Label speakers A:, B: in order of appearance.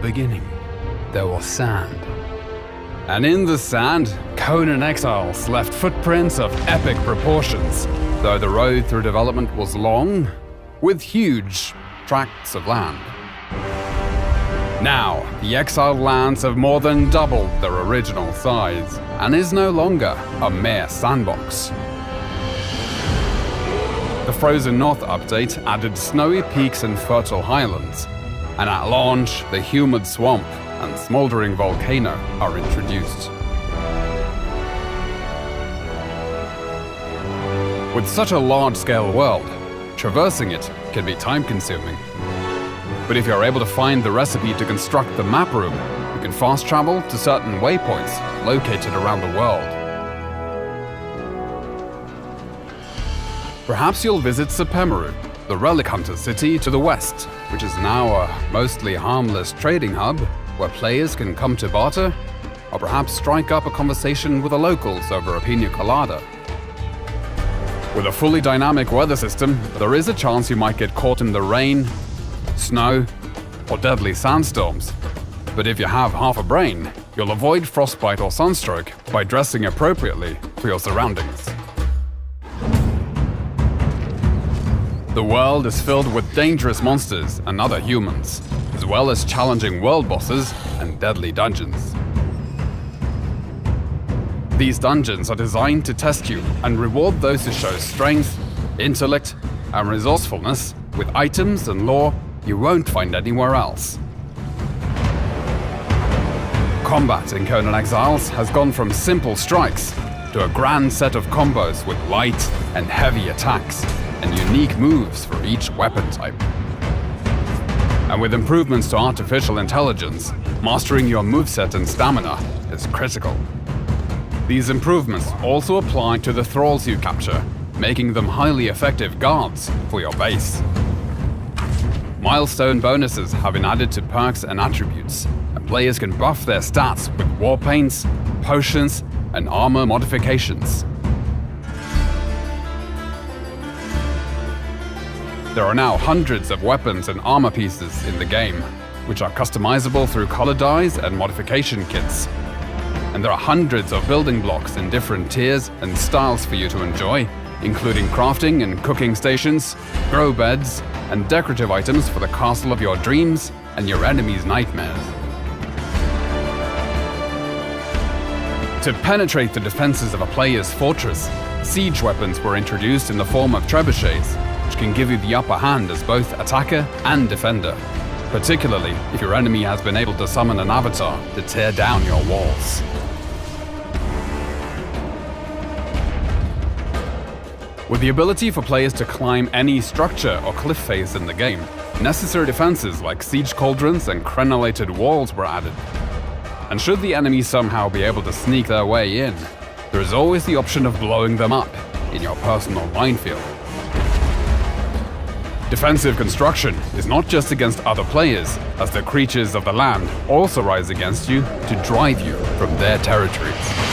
A: beginning, there was sand. And in the sand, Conan Exiles left footprints of epic proportions, though the road through development was long, with huge tracts of land. Now, the exiled lands have more than doubled their original size, and is no longer a mere sandbox. The Frozen North update added snowy peaks and fertile highlands, and at launch, the humid swamp and smoldering volcano are introduced. With such a large-scale world, traversing it can be time-consuming. But if you're able to find the recipe to construct the map room, you can fast travel to certain waypoints located around the world. Perhaps you'll visit Sepemiru, the relic hunter city to the west, which is now a mostly harmless trading hub where players can come to barter, or perhaps strike up a conversation with the locals over a pina colada. With a fully dynamic weather system, there is a chance you might get caught in the rain, snow, or deadly sandstorms. But if you have half a brain, you'll avoid frostbite or sunstroke by dressing appropriately for your surroundings. The world is filled with dangerous monsters and other humans, as well as challenging world bosses and deadly dungeons. These dungeons are designed to test you and reward those who show strength, intellect, and resourcefulness with items and lore you won't find anywhere else. Combat in Conan Exiles has gone from simple strikes to a grand set of combos with light and heavy attacks and unique moves for each weapon type. And with improvements to artificial intelligence, mastering your moveset and stamina is critical. These improvements also apply to the thralls you capture, making them highly effective guards for your base. Milestone bonuses have been added to perks and attributes, and players can buff their stats with war paints, potions, and armor modifications. There are now hundreds of weapons and armor pieces in the game, which are customizable through color dyes and modification kits. And there are hundreds of building blocks in different tiers and styles for you to enjoy, including crafting and cooking stations, grow beds, and decorative items for the castle of your dreams and your enemy's nightmares. To penetrate the defenses of a player's fortress, siege weapons were introduced in the form of trebuchets, which can give you the upper hand as both attacker and defender, particularly if your enemy has been able to summon an avatar to tear down your walls. With the ability for players to climb any structure or cliff face in the game, necessary defenses like siege cauldrons and crenellated walls were added. And should the enemy somehow be able to sneak their way in, there is always the option of blowing them up in your personal minefield. Defensive construction is not just against other players, as the creatures of the land also rise against you to drive you from their territories.